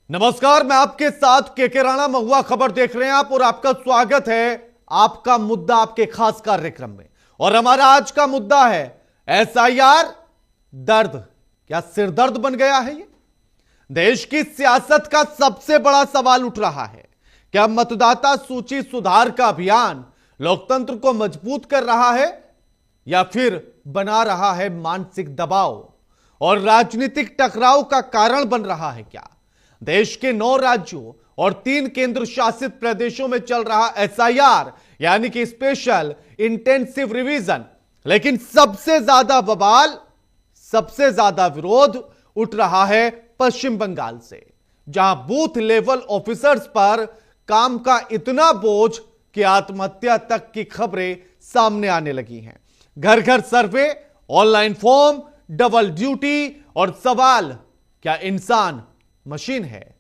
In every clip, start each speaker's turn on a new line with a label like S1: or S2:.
S1: नमस्कार, मैं आपके साथ केके राणा। महुआ खबर देख रहे हैं आप और आपका स्वागत है आपका मुद्दा आपके खास कार्यक्रम में। और हमारा आज का मुद्दा है एसआईआर। दर्द क्या सिर दर्द बन गया है? ये देश की सियासत का सबसे बड़ा सवाल उठ रहा है। क्या मतदाता सूची सुधार का अभियान लोकतंत्र को मजबूत कर रहा है या फिर बना रहा है मानसिक दबाव और राजनीतिक टकराव का कारण बन रहा है? क्या देश के 9 राज्यों और 3 केंद्र शासित प्रदेशों में चल रहा एसआईआर यानी कि स्पेशल इंटेंसिव रिवीजन, लेकिन सबसे ज्यादा बवाल, सबसे ज्यादा विरोध उठ रहा है पश्चिम बंगाल से, जहां बूथ लेवल ऑफिसर्स पर काम का इतना बोझ कि आत्महत्या तक की खबरें सामने आने लगी हैं। घर घर सर्वे, ऑनलाइन फॉर्म, डबल ड्यूटी और सवाल, क्या इंसान मशीन है?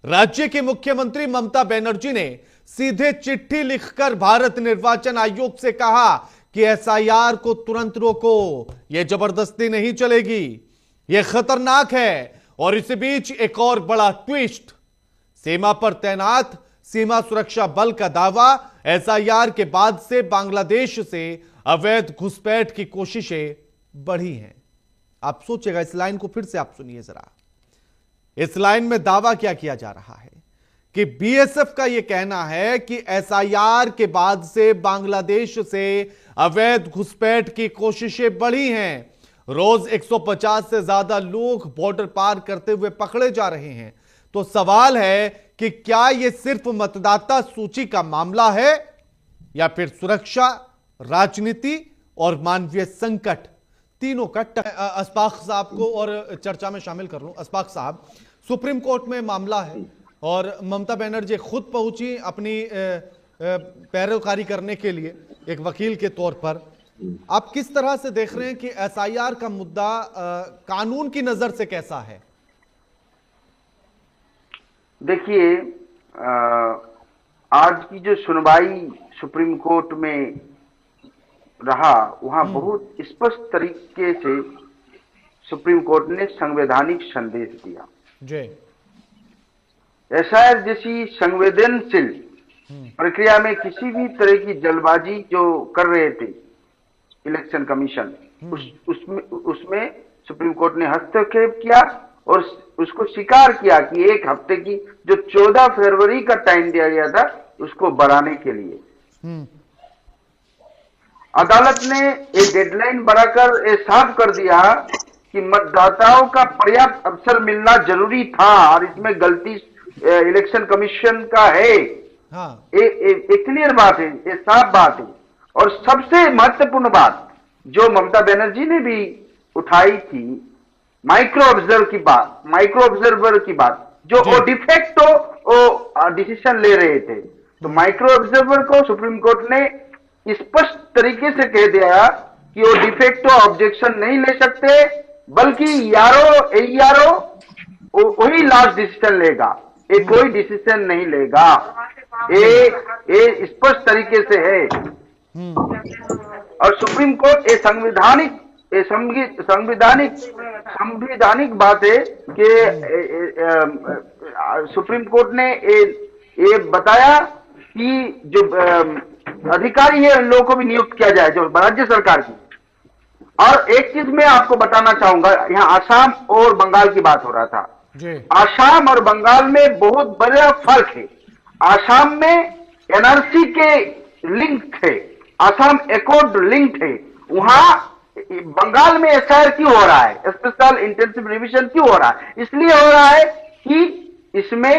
S1: राज्य की मुख्यमंत्री ममता बनर्जी ने सीधे चिट्ठी लिखकर भारत निर्वाचन आयोग से कहा कि एसआईआर को तुरंत रोको, यह जबरदस्ती नहीं चलेगी, यह खतरनाक है। और इसी बीच एक और बड़ा ट्विस्ट, सीमा पर तैनात सीमा सुरक्षा बल का दावा, एसआईआर के बाद से बांग्लादेश से अवैध घुसपैठ की कोशिशें बढ़ी हैं। आप सोचिएगा, इस लाइन को फिर से आप सुनिए जरा। इस लाइन में दावा क्या किया जा रहा है कि बीएसएफ का यह कहना है कि एसआईआर के बाद से बांग्लादेश से अवैध घुसपैठ की कोशिशें बढ़ी हैं। रोज 150 से ज्यादा लोग बॉर्डर पार करते हुए पकड़े जा रहे हैं। तो सवाल है कि क्या यह सिर्फ मतदाता सूची का मामला है या फिर सुरक्षा, राजनीति और मानवीय संकट तीनों का? अशफाक साहब को और चर्चा में शामिल कर लूं। अशफाक साहब, सुप्रीम कोर्ट में मामला है और ममता बनर्जी खुद पहुंची अपनी पैरोकारी करने के लिए एक वकील के तौर पर। आप किस तरह से देख रहे हैं कि एसआईआर का मुद्दा कानून की नजर से कैसा है?
S2: देखिए, आज की जो सुनवाई सुप्रीम कोर्ट में रहा, वहां बहुत स्पष्ट तरीके से सुप्रीम कोर्ट ने संवैधानिक संदेश दिया।
S1: जी।
S2: एसआईआर जैसी संवेदनशील प्रक्रिया में किसी भी तरह की जल्दबाजी जो कर रहे थे इलेक्शन कमीशन, उसमें सुप्रीम कोर्ट ने हस्तक्षेप किया और उसको स्वीकार किया कि एक हफ्ते की जो 14 फरवरी का टाइम दिया गया था उसको बढ़ाने के लिए अदालत ने एक डेडलाइन बढ़ाकर ये साफ कर दिया कि मतदाताओं का पर्याप्त अवसर मिलना जरूरी था और इसमें गलती इलेक्शन कमीशन का है।
S1: हाँ।
S2: एक क्लियर बात है, ये साफ बात है। और सबसे महत्वपूर्ण बात जो ममता बनर्जी ने भी उठाई थी, माइक्रो ऑब्जर्वर की बात जो डिफेक्टो डिसीजन ले रहे थे, तो माइक्रो ऑब्जर्वर को सुप्रीम कोर्ट ने स्पष्ट तरीके से कह दिया कि वो डिफेक्टो ऑब्जेक्शन नहीं ले सकते, बल्कि यारो वही लास्ट डिसीजन लेगा, ये कोई डिसीजन नहीं लेगा। ये स्पष्ट तरीके से है। और सुप्रीम कोर्ट ये संविधानिक बात है कि सुप्रीम कोर्ट ने ये बताया कि जो अधिकारी है उन लोगों को भी नियुक्त किया जाए जो राज्य सरकार की। और एक चीज मैं आपको बताना चाहूंगा, यहाँ आसाम और बंगाल की बात हो रहा था। आसाम और बंगाल में बहुत बड़ा फर्क है। आसाम में एनआरसी के लिंक थे, आसाम एकॉर्ड लिंक थे। वहां बंगाल में एसआईआर क्यों हो रहा है, स्पेशल इंटेंसिव रिवीजन क्यों हो रहा है? इसलिए हो रहा है कि इसमें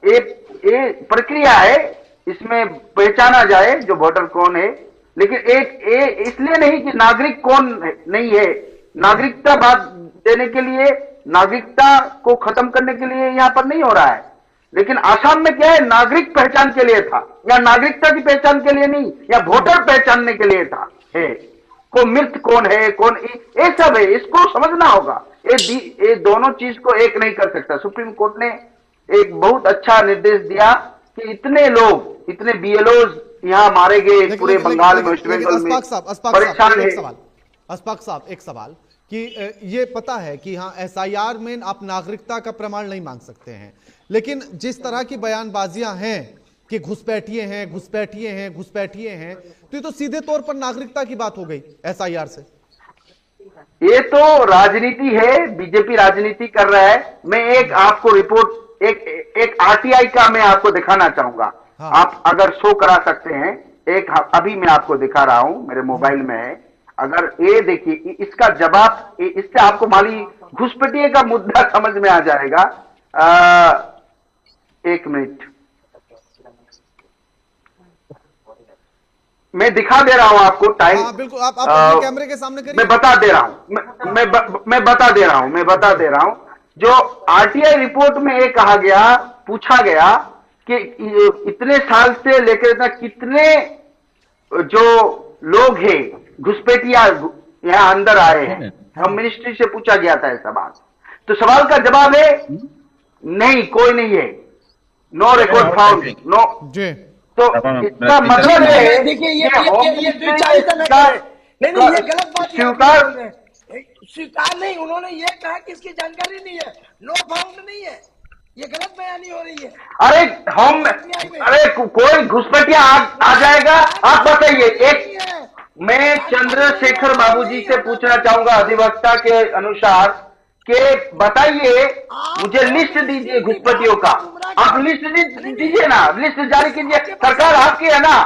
S2: एक प्रक्रिया है, इसमें पहचाना जाए जो वोटर कौन है। लेकिन इसलिए नहीं कि नागरिक कौन नहीं है, नागरिकता बात देने के लिए, नागरिकता को खत्म करने के लिए यहां पर नहीं हो रहा है। लेकिन आसाम में क्या है, नागरिक पहचान के लिए था, या नागरिकता की पहचान के लिए नहीं, या वोटर पहचानने के लिए था। है को मृत कौन है, कौन, ये सब है, इसको समझना होगा। ये दोनों चीज को एक नहीं कर सकता। सुप्रीम कोर्ट ने एक बहुत अच्छा निर्देश दिया कि इतने लोग, इतने बीएलओ यहाँ मारे गए पूरे बंगाल में, वेस्ट बंगाल में, परेशान है।
S1: अशफाक साहब, एक सवाल, कि ये पता है कि हाँ एसआईआर में आप नागरिकता का प्रमाण नहीं मांग सकते हैं, लेकिन जिस तरह की बयानबाजियां हैं कि घुसपैठिए हैं घुसपैठिए हैं घुसपैठिए हैं, तो ये तो सीधे तौर पर नागरिकता की बात हो गई एसआईआर से।
S2: ये तो राजनीति है, बीजेपी राजनीति कर रहा है। मैं एक आपको रिपोर्ट एक आरटीआई का मैं आपको दिखाना चाहूंगा।
S1: हाँ।
S2: आप अगर शो करा सकते हैं, एक अभी मैं आपको दिखा रहा हूं, मेरे मोबाइल में है। अगर ये देखिए, इसका जवाब, इससे आपको माली घुसपैठिए का मुद्दा समझ में आ जाएगा। एक मिनट, मैं दिखा दे रहा हूं आपको टाइम।
S1: हाँ बिल्कुल, आप अपने कैमरे के सामने करिए।
S2: मैं बता दे रहा हूं, मैं बता दे रहा हूं। जो आरटीआई रिपोर्ट में ये कहा गया, पूछा गया कि इतने साल से लेकर इतना कितने जो लोग हैं घुसपैठिया यहां अंदर आए हैं। हम मिनिस्ट्री से पूछा गया था ये सवाल, तो सवाल का जवाब है नहीं, कोई नहीं है, नो रिकॉर्ड फाउंड, नो
S1: जी।
S2: तो इसका मतलब है,
S3: देखिए ये ये गलत बात स्वीकार नहीं, उन्होंने ये कहा कि इसकी जानकारी नहीं है, नो फाउंड नहीं है, ये गलत बयानी हो रही है।
S2: अरे कोई घुसपैठिया आ जाएगा। आप बताइए, एक मैं चंद्रशेखर बाबूजी से पूछना चाहूंगा अधिवक्ता के अनुसार कि बताइए, मुझे लिस्ट दीजिए घुसपैठियों का। आप लिस्ट दीजिए ना, लिस्ट जारी कीजिए, सरकार आपकी है ना।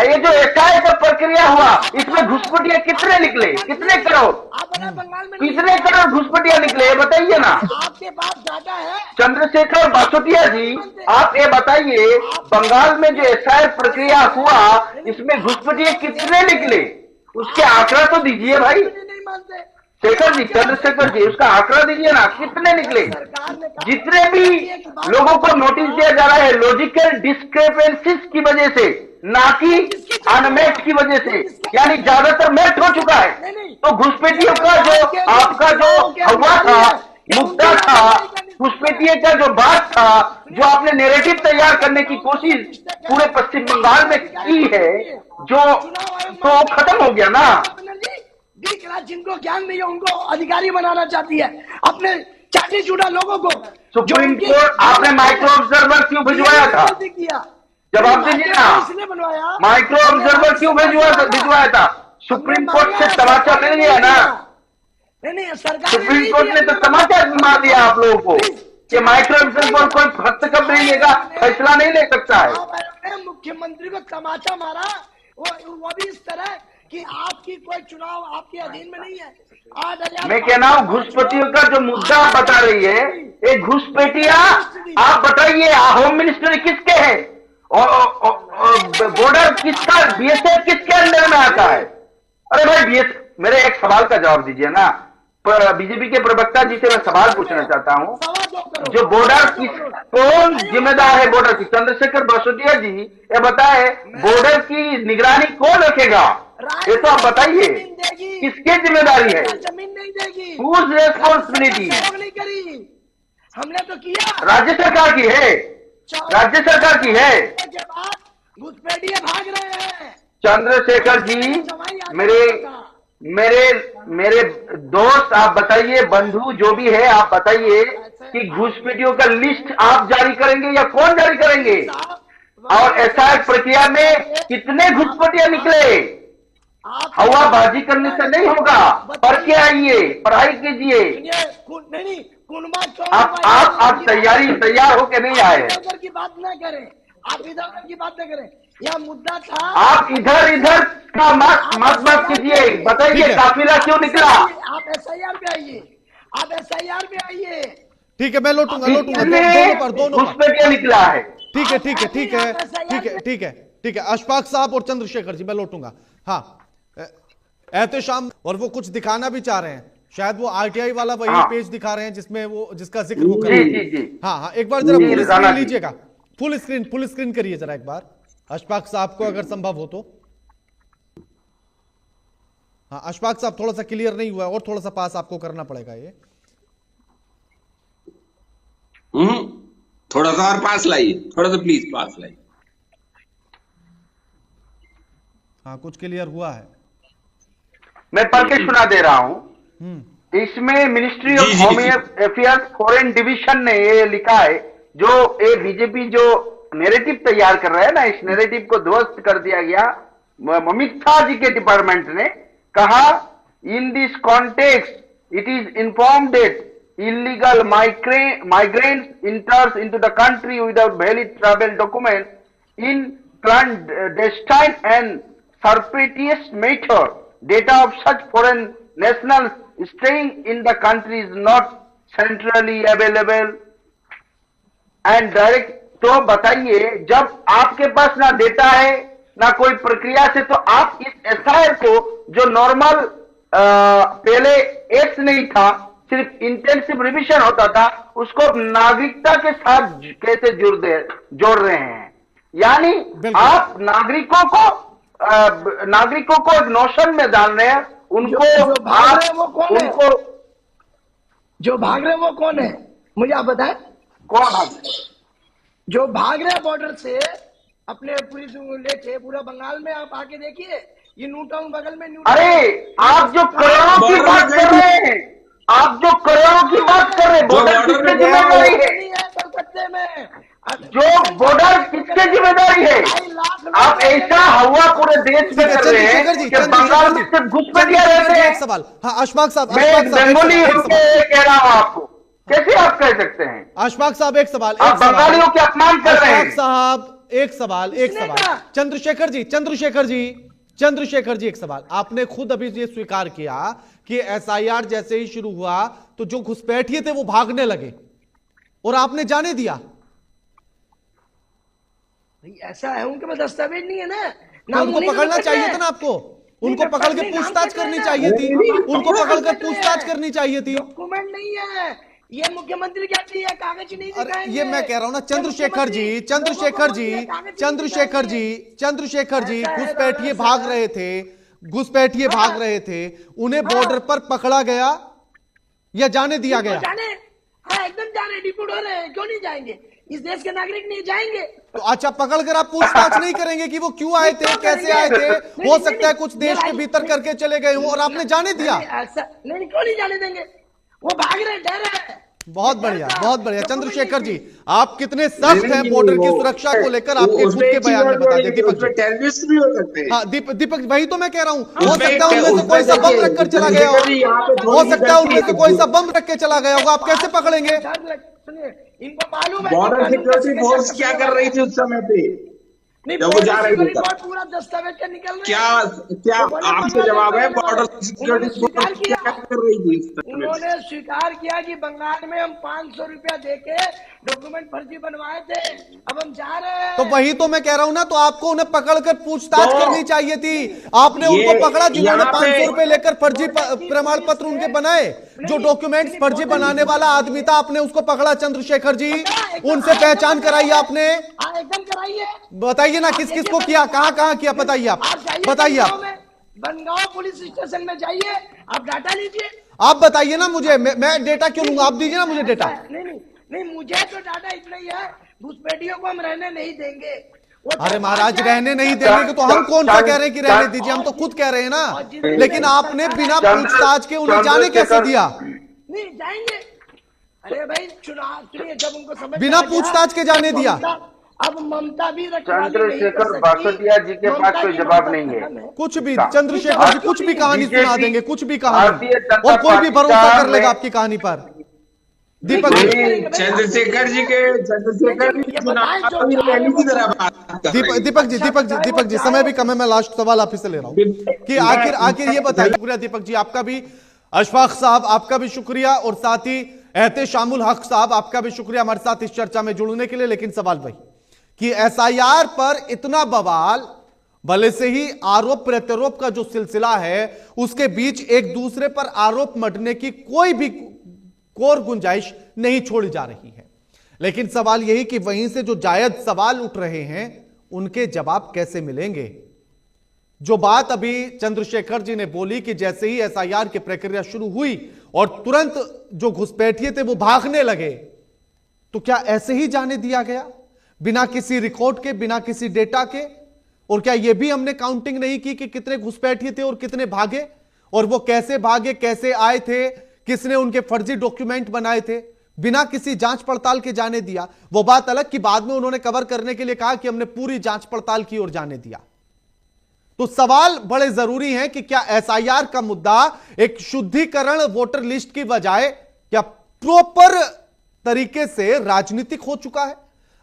S2: ये जो एसआई का प्रक्रिया हुआ, इसमें घुसपैठिया कितने निकले, कितने करोड़, कितने करोड़ घुसपैठिया निकले, ये बताइए ना।
S3: आपके पास डाटा है
S2: चंद्रशेखर बासोटिया जी, आप ये बताइए, बंगाल में जो एसआई प्रक्रिया हुआ, इसमें घुसपैठिया कितने निकले, उसके आंकड़ा तो दीजिए भाई।
S3: नहीं मानते
S2: शेखर जी, चंद्रशेखर जी, उसका आंकड़ा दीजिए ना, कितने निकले। जितने भी लोगों को नोटिस दिया जा रहा है लॉजिकल डिस्क्रिपेंसीज की वजह से, ना कि अनमेट की वजह से, यानी ज्यादातर मेट हो चुका है। तो घुसपैठियों का जो आपका जो हुआ था, मुद्दा था, घुसपैठिए का जो बात था, जो आपने नैरेटिव तैयार करने की कोशिश पूरे पश्चिम बंगाल में की है, जो तो खत्म हो गया ना।
S3: जिनको ज्ञान नहीं है उनको अधिकारी बनाना चाहती है, अपने चाटी चूड़ा लोगों को।
S2: सुप्रीम कोर्ट, आपने माइक्रो ऑब्जर्वर क्यों भिजवाया था, जवाब दीजिए ना।
S3: बनवाया
S2: माइक्रो ऑब्जर्वर क्यों भिजवाया था? सुप्रीम कोर्ट से तमाचा मिल गया ना।
S3: नहीं, सरकार
S2: सुप्रीम कोर्ट ने तो तमाचा मार दिया आप लोगों को कि माइक्रो ऑब्जर्वर कोई हस्तक्षेप नहीं लेगा, फैसला नहीं ले सकता है।
S3: मुख्यमंत्री को तमाचा मारा, वो भी इस तरह कि आपकी कोई चुनाव आपके अधीन में नहीं है। 8,000
S2: मैं कह रहा हूँ घुसपैठियों का जो मुद्दा आप बता रही है, ये घुसपैठिया आप बताइए, होम मिनिस्टर किसके है और बॉर्डर किसका, बीएसएफ किसके अंदर में आता है? अरे भाई बीएसएफ, मेरे एक सवाल का जवाब दीजिए ना। बीजेपी के प्रवक्ता जी से मैं सवाल पूछना चाहता हूँ, जो बॉर्डर कौन जिम्मेदार है बॉर्डर की? चंद्रशेखर बासोटिया जी, ये बताए बॉर्डर की निगरानी कौन रखेगा, ये तो आप बताइए, किसकी जिम्मेदारी है?
S3: जमीन नहीं देगी,
S2: Whose responsibility?
S3: नहीं करी, हमने तो किया,
S2: राज्य सरकार की है, राज्य सरकार की है।
S3: घुसपैठिए भाग रहे हैं।
S2: चंद्रशेखर जी, मेरे दोस्त, आप बताइए, बंधु जो भी है, आप बताइए कि घुसपैठियों का लिस्ट आप जारी करेंगे या कौन जारी करेंगे? और एसआईआर प्रक्रिया में कितने घुसपैठिया निकले? हवाबाजी करने से नहीं होगा, पढ़ के आइए, पढ़ाई कीजिए। आप तैयार होके नहीं आए।
S3: की बात ना करें, आप इधर की बात ना करें, यह मुद्दा था।
S2: आप इधर का मत कीजिए, बताइए काफिला क्यों निकला?
S3: आप एसआईआर पे आइए, आप एसआईआर पे आइए।
S1: ठीक है, मैं लौटूंगा दोनों
S2: पर निकला है।
S1: ठीक है, अशफाक साहब और चंद्रशेखर जी, मैं लौटूंगा। हाँ, एहतेशाम, और वो कुछ दिखाना भी चाह रहे हैं, शायद वो आरटीआई वाला वही पेज दिखा रहे हैं जिसमें वो, जिसका जिक्र वो कर रहे हैं। हाँ, एक बार जरा फुल स्क्रीन लीजिएगा, फुल स्क्रीन करिए जरा एक बार, अशफाक साहब को अगर संभव हो तो। हाँ अशफाक साहब, थोड़ा सा क्लियर नहीं हुआ, और थोड़ा सा पास आपको करना पड़ेगा ये।
S4: थोड़ा सा और पास लाइए, थोड़ा सा प्लीज पास लाइए।
S1: हाँ, कुछ क्लियर हुआ है।
S2: मैं पढ़ के सुना दे रहा हूं। इसमें मिनिस्ट्री
S4: जी,
S2: ऑफ
S4: जी,
S2: होम
S4: जी।
S2: अफेयर्स फॉरेन डिवीजन ने ये लिखा है, जो ये बीजेपी जो नैरेटिव तैयार कर रहा है ना, इस नैरेटिव को ध्वस्त कर दिया गया। अमित शाह जी के डिपार्टमेंट ने कहा, in this context it is informed that illegal migrants enters into the country without valid travel documents in clandestine and surreptitious method. Data of such foreign nationals staying in the country is not centrally available and direct। तो बताइए, जब आपके पास ना data है ना कोई प्रक्रिया से, तो आप इस एसआईआर को जो नॉर्मल पहले एक्ट नहीं था, सिर्फ इंटेंसिव रिविजन होता था, उसको नागरिकता के साथ कैसे जोड़ रहे हैं। यानी आप नागरिकों को एक नोशन में डाल रहे हैं, उनको
S3: जो भाग रहे हैं वो कौन है?
S2: उनको
S3: जो भाग रहे हैं वो कौन है, मुझे आप बताएं।
S2: कौन भाग?
S3: जो भाग रहे हैं बॉर्डर से अपने पुलिस लेके, पूरा बंगाल में आप आके देखिए, ये न्यू टाउन बगल में
S2: अरे आप जो करोड़ों की बात कर रहे हैं, आप जो करोड़ों की बात कर रहे हैं, बॉर्डर किसकी जिम्मेदारी है?
S3: कलकत्ते में
S2: जो बॉर्डर किसकी जिम्मेदारी है? आप ऐसा हवा पूरे देश में कर रहे हैं कि बंगाल में सिर्फ घुसपैठिया रहते हैं।
S1: एक सवाल, हाँ अशफाक साहब,
S2: मैं एक बंगाली होकर कह रहा हूं आपको, कैसे आप कह सकते हैं?
S1: अशफाक साहब एक सवाल,
S2: आप बंगालियों के अपमान कर रहे हैं।
S1: साहब एक सवाल, चंद्रशेखर जी एक सवाल। आपने खुद अभी ये स्वीकार किया कि एसआईआर जैसे ही शुरू हुआ तो जो घुसपैठिए थे वो भागने लगे और आपने जाने दिया।
S3: ऐसा है, उनके पास दस्तावेज नहीं है ना,
S1: तो उनको पकड़ना चाहिए था ना आपको, उनको पकड़ के पूछताछ करनी चाहिए थी, उनको पकड़ कर पूछताछ करनी चाहिए थी।
S3: डॉक्यूमेंट नहीं है, ये मुख्यमंत्री क्या चाहिए, कागज नहीं दिखाएंगे।
S1: ये मैं कह रहा हूं ना चंद्रशेखर जी घुसपैठिए भाग रहे थे, उन्हें बॉर्डर पर पकड़ा गया या जाने दिया गया?
S3: हाँ एकदम जाने, डिपोर्ट हो रहे हैं, क्यों नहीं जाएंगे? इस देश के नागरिक नहीं जाएंगे।
S1: तो अच्छा, पकड़ कर आप पूछताछ नहीं करेंगे कि वो क्यों आए थे, कैसे आए थे? हो सकता है कुछ देश के भीतर करके चले गए हों और आपने जाने दिया।
S3: ऐसा नहीं, क्यों नहीं जाने देंगे? वो भाग रहे, डर रहे हैं।
S1: बहुत बढ़िया चंद्रशेखर जी, आप कितने सख्त हैं बॉर्डर की सुरक्षा को लेकर, आपके खुद के बयान में बता दें। दीपक जी,
S4: टेररिस्ट भी हो सकते हैं।
S1: हाँ दीपक, वही तो मैं कह रहा हूँ, हो सकता है उनमें से कोई सा बम रखकर चला गया हो, हो सकता है उनमें से कोई सा बम रख के चला गया होगा, आप कैसे पकड़ेंगे?
S3: सुनिए, इनको मालूम है
S4: बॉर्डर सिक्योरिटी फोर्स क्या कर रही थी उस समय पे जब वो जा रही थी?
S3: पूरा दस्तावेज का निकल
S4: क्या आपका जवाब है? बॉर्डर सिक्योरिटी फोर्स क्या कर रही थी उस समय?
S3: उन्होंने स्वीकार किया कि बंगाल में हम 500 रुपया देके डॉक्यूमेंट फर्जी बनवाए थे, अब हम जा रहे हैं।
S1: तो वही तो मैं कह रहा हूं ना, तो आपको उन्हें पकड़कर पूछताछ करनी चाहिए थी। आपने उनको पकड़ा जिन्होंने 500 रुपए लेकर फर्जी प्रमाण पत्र उनके बनाए, जो डॉक्यूमेंट्स फर्जी बनाने वाला आदमी था, आपने उसको पकड़ा चंद्रशेखर जी, उनसे पहचान कराई आपने।
S3: एकदम कराइए,
S1: बताइए ना किस किस को किया, कहां किया, बताइए आप, बताइए आप।
S3: बनगांव पुलिस स्टेशन में जाइए, आप डाटा लीजिए।
S1: आप बताइए ना मुझे, मैं डेटा क्यों लूंगा? आप दीजिए ना मुझे डेटा।
S3: नहीं, मुझे तो डाटा इतना ही है, घुसपैठियों को हम रहने नहीं देंगे।
S1: अरे महाराज, रहने नहीं देंगे तो हम कौन सा कह रहे हैं कि रहने दीजिए, हम तो खुद कह रहे हैं ना। लेकिन आपने बिना पूछताछ के उन्हें जाने कैसे दिया?
S3: नहीं जाएंगे। अरे भाई, चुनाव सुनिए, जब उनको समझ
S1: बिना पूछताछ के जाने दिया।
S3: अब ममता भी
S2: चंद्रशेखर बासोतिया जी के पास कोई जवाब नहीं है।
S1: कुछ भी चंद्रशेखर जी कुछ भी कहानी सुना देंगे, कुछ भी कहानी, और कोई भी भरोसा कर लेगा आपकी कहानी पर। दीपक जी,
S4: चंद्रशेखर जी
S1: दीपक जी समय भी कम है, मैं लास्ट सवाल आप ही से ले रहा हूं कि आखिर ये बताइए। शुक्रिया दीपक जी, आपका भी। अशफाक साहब आपका भी शुक्रिया, और साथ ही एहतेशामुल हक साहब आपका भी शुक्रिया हमारे साथ इस चर्चा में जुड़ने के लिए। लेकिन सवाल वही कि एसआईआर पर इतना बवाल, भले से ही आरोप प्रत्यारोप का जो सिलसिला है उसके बीच एक दूसरे पर आरोप मढ़ने की कोई भी कोर गुंजाइश नहीं छोड़ी जा रही है। लेकिन सवाल यही कि वहीं से जो जायज सवाल उठ रहे हैं उनके जवाब कैसे मिलेंगे? जो बात अभी चंद्रशेखर जी ने बोली कि जैसे ही एसआईआर की प्रक्रिया शुरू हुई और तुरंत जो घुसपैठिए थे वो भागने लगे, तो क्या ऐसे ही जाने दिया गया बिना किसी रिकॉर्ड के, बिना किसी डेटा के? और क्या यह भी हमने काउंटिंग नहीं की कि कितने घुसपैठिए थे और कितने भागे? और वो कैसे भागे, कैसे आए थे, किसने उनके फर्जी डॉक्यूमेंट बनाए थे, बिना किसी जांच पड़ताल के जाने दिया। वो बात अलग कि बाद में उन्होंने कवर करने के लिए कहा कि हमने पूरी जांच पड़ताल की और जाने दिया। तो सवाल बड़े जरूरी हैं कि क्या एसआईआर का मुद्दा एक शुद्धिकरण वोटर लिस्ट की बजाय क्या प्रॉपर तरीके से राजनीतिक हो चुका है?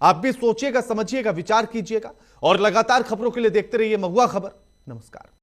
S1: आप भी सोचिएगा, समझिएगा, विचार कीजिएगा और लगातार खबरों के लिए देखते रहिए महुआ खबर। नमस्कार।